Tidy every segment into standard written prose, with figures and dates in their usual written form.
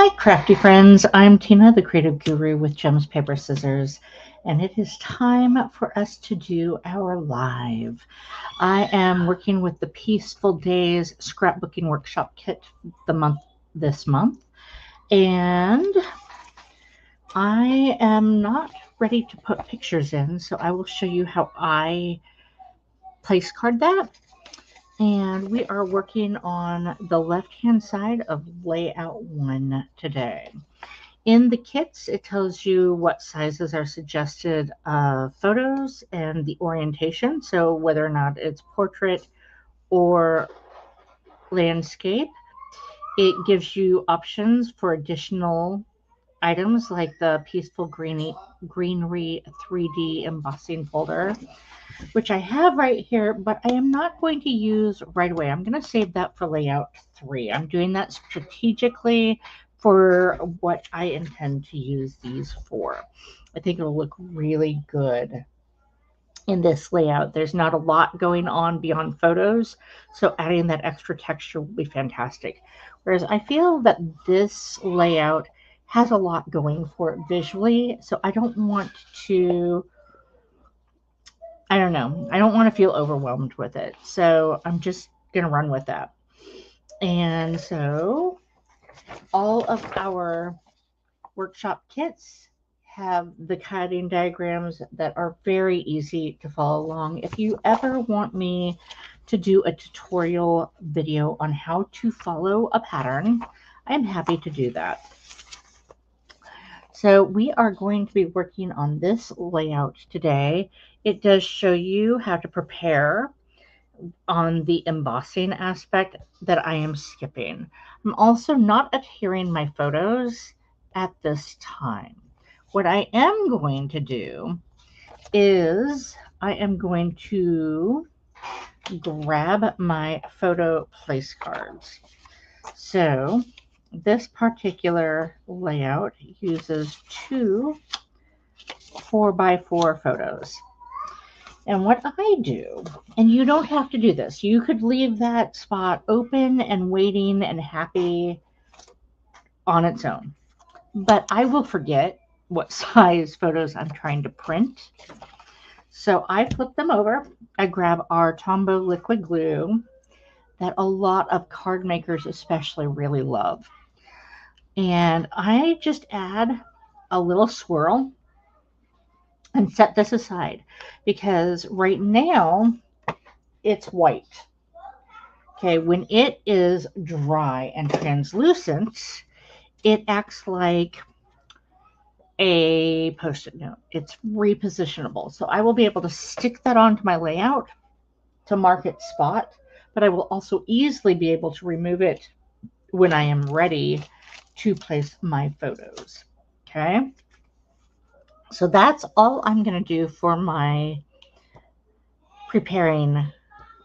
Hi, crafty friends. I'm Tina, the creative guru with Gems, Paper, Scissors, and it is time for us to do our live. I am working with the Peaceful Days Scrapbooking Workshop Kit this month, and I am not ready to put pictures in, so I will show you how I place card that. And we are working on the left-hand side of layout 1 today. In the kits, it tells you what sizes are suggested photos and the orientation, so whether or not it's portrait or landscape. It gives you options for additional items like the Peaceful Greenery 3D embossing folder, which I have right here, but I am not going to use right away. I'm going to save that for layout 3. I'm doing that strategically for what I intend to use these for. I think it'll look really good in this layout. There's not a lot going on beyond photos, so adding that extra texture will be fantastic. Whereas I feel that this layout has a lot going for it visually, so I don't want to, I don't know, I don't want to feel overwhelmed with it. So I'm just going to run with that. And so all of our workshop kits have the cutting diagrams that are very easy to follow along. If you ever want me to do a tutorial video on how to follow a pattern, I'm happy to do that. So we are going to be working on this layout today. It does show you how to prepare on the embossing aspect that I am skipping. I'm also not adhering my photos at this time. What I am going to do is I am going to grab my photo place cards. So this particular layout uses 2 4x4 photos. And what I do, and you don't have to do this, you could leave that spot open and waiting and happy on its own. But I will forget what size photos I'm trying to print. So I flip them over. I grab our Tombow liquid glue that a lot of card makers especially really love. And I just add a little swirl and set this aside because right now it's white. Okay, when it is dry and translucent, it acts like a post-it note. It's repositionable. So I will be able to stick that onto my layout to mark its spot, but I will also easily be able to remove it when I am ready to place my photos. Okay, so that's all I'm going to do for my preparing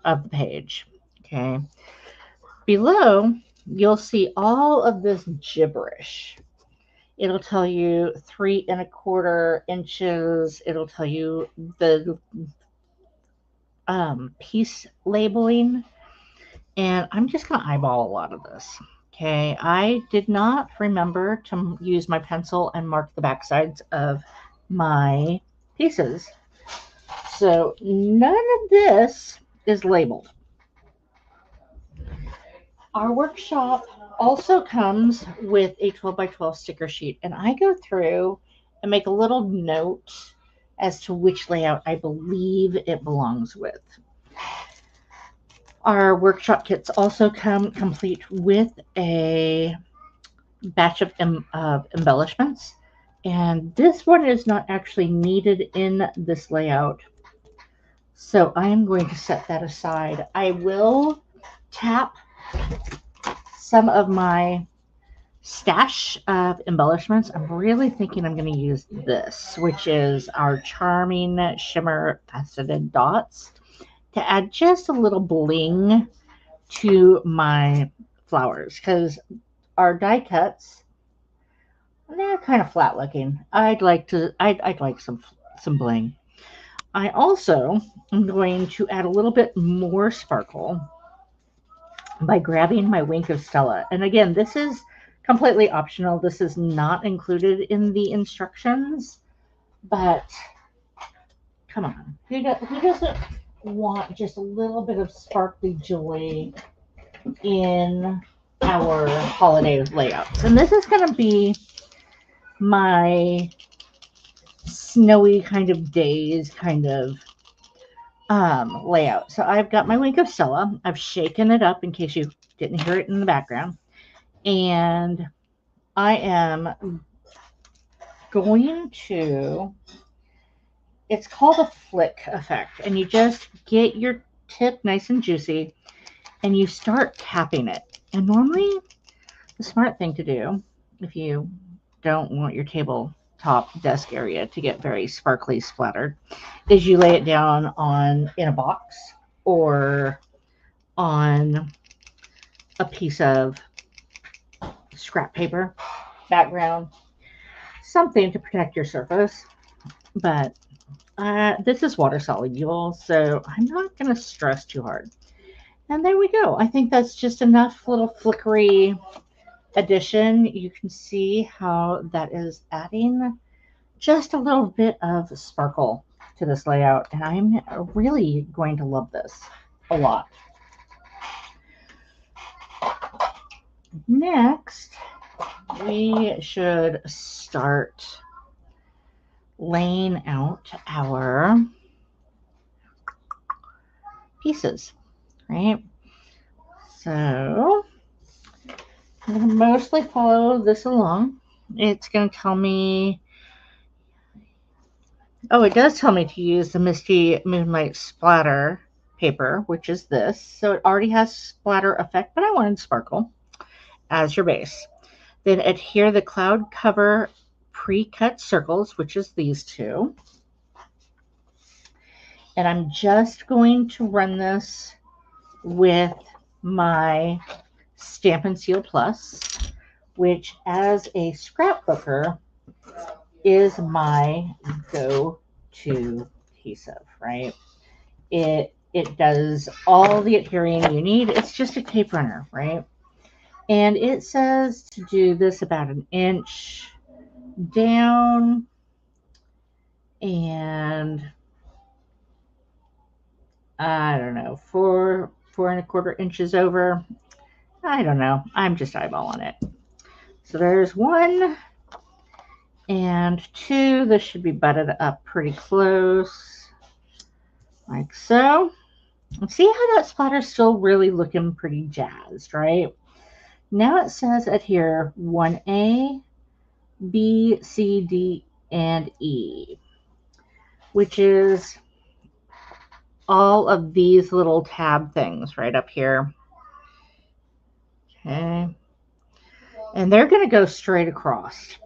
of the page. Okay, below you'll see all of this gibberish. It'll tell you 3 1/4 inches. It'll tell you the piece labeling, and I'm just going to eyeball a lot of this. Okay, I did not remember to use my pencil and mark the back sides of my pieces. So none of this is labeled. Our workshop also comes with a 12x12 sticker sheet, and I go through and make a little note as to which layout I believe it belongs with. Our workshop kits also come complete with a batch of embellishments, and this one is not actually needed in this layout, so I am going to set that aside. I will tap some of my stash of embellishments. I'm really thinking I'm going to use this, which is our Charming Shimmer Faceted Dots, to add just a little bling to my flowers, because our die cuts, they're kind of flat looking. I'd like some bling. I also am going to add a little bit more sparkle by grabbing my Wink of Stella. And again, this is completely optional. This is not included in the instructions, but come on, who doesn't want just a little bit of sparkly joy in our holiday layouts? And this is going to be my snowy kind of days kind of layout. So I've got my Wink of Stella. I've shaken it up in case you didn't hear it in the background. And I am going to, it's called a flick effect. And you just get your tip nice and juicy and you start tapping it. And normally the smart thing to do, if you don't want your tabletop desk area to get very sparkly splattered, is you lay it down in a box or on a piece of scrap paper background, something to protect your surface. But this is water soluble, so I'm not going to stress too hard. And there we go. I think that's just enough little flickery addition. You can see how that is adding just a little bit of sparkle to this layout, and I'm really going to love this a lot. Next, we should start laying out our pieces, right? So I'm going to mostly follow this along. It's going to tell me, oh, it does tell me to use the Misty Moonlight Splatter paper, which is this. So it already has splatter effect, but I wanted sparkle as your base. Then adhere the cloud cover pre-cut circles, which is these two. And I'm just going to run this with my Stampin' Seal Plus, which as a scrapbooker is my go-to adhesive, right? It does all the adhering you need. It's just a tape runner, right? And it says to do this about 1 inch down and I don't know, 4.25 inches over. I don't know. I'm just eyeballing it. So there's 1 and 2. This should be butted up pretty close, like so. And see how that splatter's still really looking pretty jazzed, right? Now it says adhere 1A, B, C, D, and E, which is all of these little tab things right up here. Okay. And they're going to go straight across,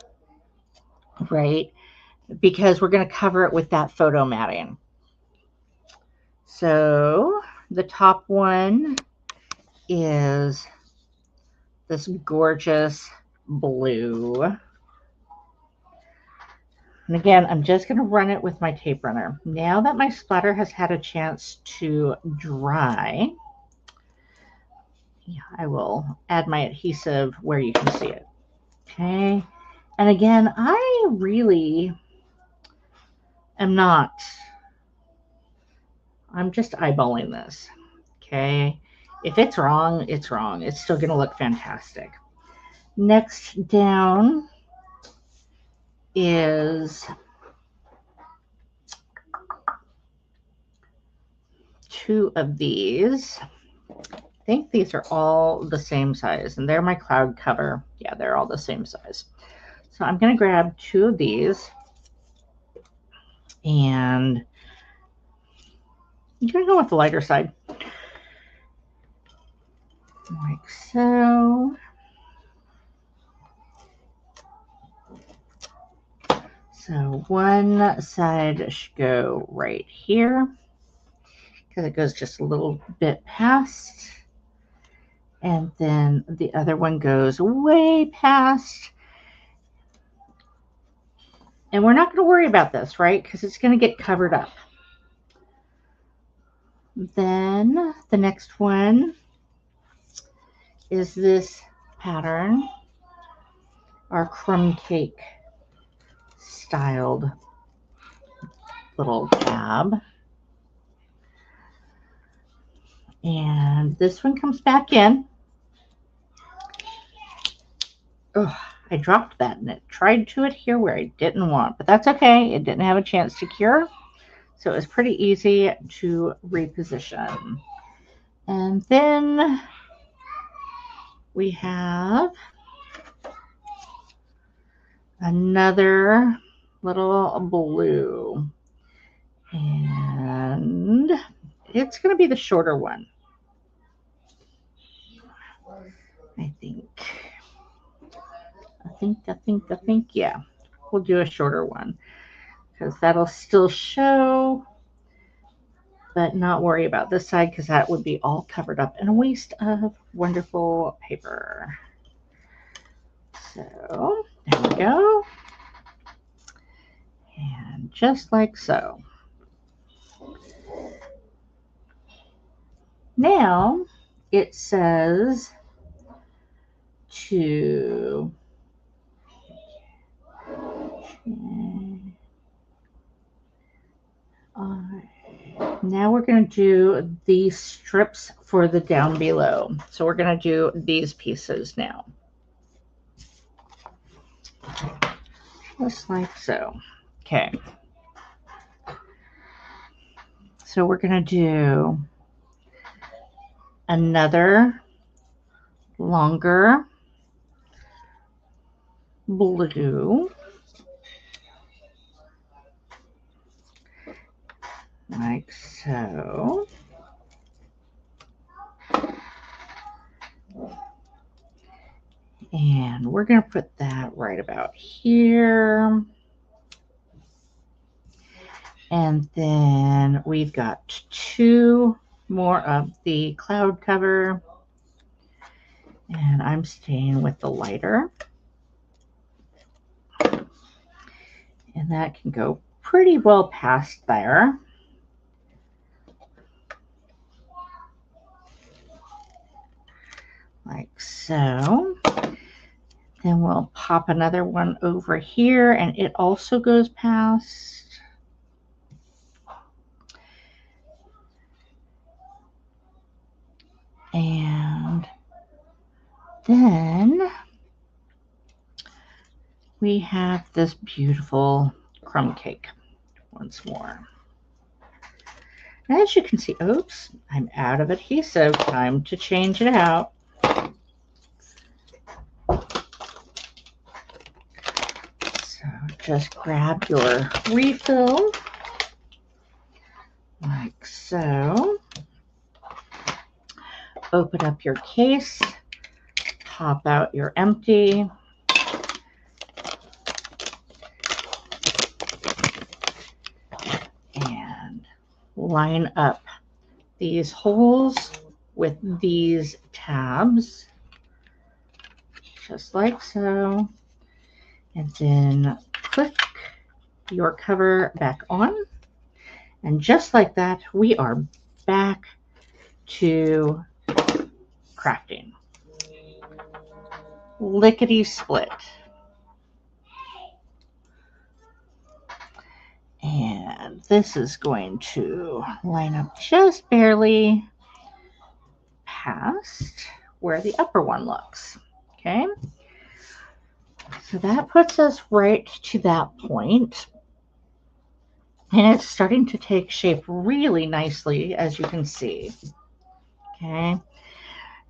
right? Because we're going to cover it with that photo matting. So the top one is this gorgeous blue. And again, I'm just going to run it with my tape runner. Now that my splatter has had a chance to dry, I will add my adhesive where you can see it. Okay. And again, I really am not, I'm just eyeballing this. Okay. If it's wrong, it's wrong. It's still going to look fantastic. Next down is 2 of these. I think these are all the same size, and they're my cloud cover. Yeah, they're all the same size. So I'm going to grab 2 of these, and I'm going to go with the lighter side, like so. So one side should go right here, because it goes just a little bit past. And then the other one goes way past. And we're not going to worry about this, right? Because it's going to get covered up. Then the next one is this pattern. our crumb cake styled little tab. And this one comes back in. Oh, I dropped that and it tried to adhere where I didn't want, but that's okay. It didn't have a chance to cure. So it was pretty easy to reposition. And then we have another little blue. And it's going to be the shorter one, I think. I think, yeah. We'll do a shorter one because that'll still show, but not worry about this side because that would be all covered up in a waste of wonderful paper. So there we go. And just like so. Now it says to now we're going to do these strips for the down below. So we're going to do these pieces now. Just like so. Okay. So we're going to do another longer blue. Like so. And we're going to put that right about here. And then we've got 2 more of the cloud cover. And I'm staying with the lighter. And that can go pretty well past there. Like so. Then we'll pop another one over here and it also goes past. And then we have this beautiful crumb cake once more. As you can see, oops, I'm out of adhesive. Time to change it out. So just grab your refill like so. Open up your case, pop out your empty. And line up these holes with these tabs, just like so. And then click your cover back on. And just like that, we are back to crafting. Lickety split. And this is going to line up just barely past where the upper one looks. Okay. So that puts us right to that point. And it's starting to take shape really nicely, as you can see. Okay.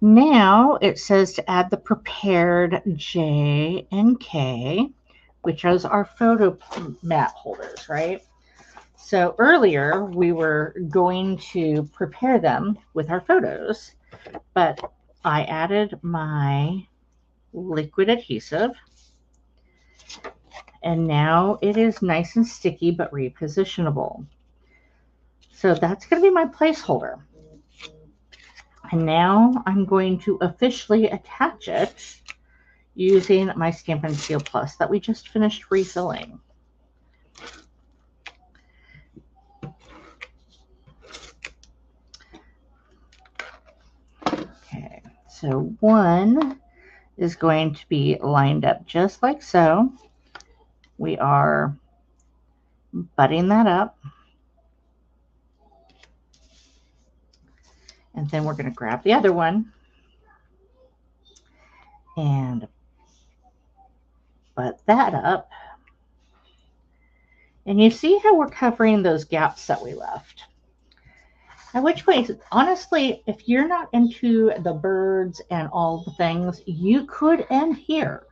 Now it says to add the prepared J and K, which is our photo mat holders, right? So earlier we were going to prepare them with our photos, but I added my liquid adhesive, and now it is nice and sticky but repositionable. So that's going to be my placeholder. And now I'm going to officially attach it using my Stampin' Seal Plus that we just finished refilling. Okay, so one is going to be lined up just like so. We are butting that up. And then we're going to grab the other one and butt that up. And you see how we're covering those gaps that we left. At which point, honestly, if you're not into the birds and all the things, you could end here.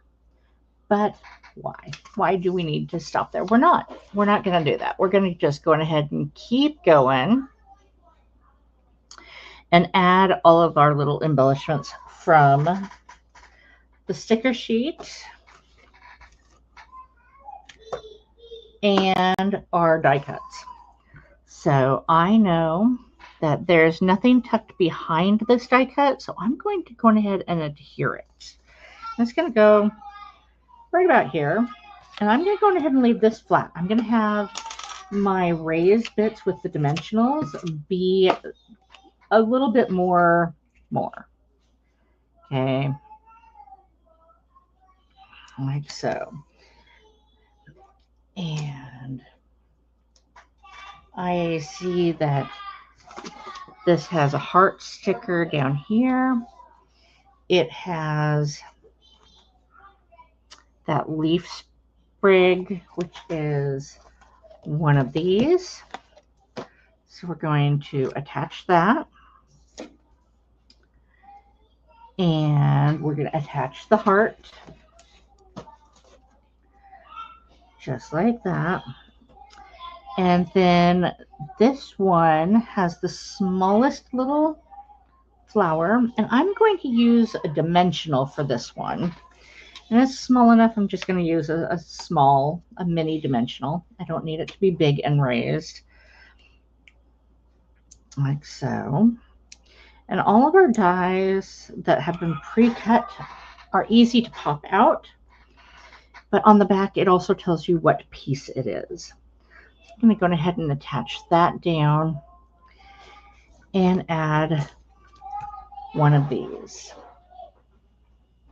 But why? Why do we need to stop there? We're not going to do that. We're going to just go ahead and keep going and add all of our little embellishments from the sticker sheet and our die cuts. So I know that there's nothing tucked behind this die cut, so I'm going to go ahead and adhere it. It's going to go right about here, and I'm going to go ahead and leave this flat. I'm going to have my raised bits with the dimensionals be a little bit more. Okay, like so. And I see that this has a heart sticker down here. It has that leaf sprig, which is one of these. So we're going to attach that. And we're going to attach the heart. Just like that. And then this one has the smallest little flower, and I'm going to use a dimensional for this one. And it's small enough, I'm just going to use a mini dimensional. I don't need it to be big and raised. Like so. And all of our dies that have been pre-cut are easy to pop out. But on the back, it also tells you what piece it is. I'm going to go ahead and attach that down and add one of these.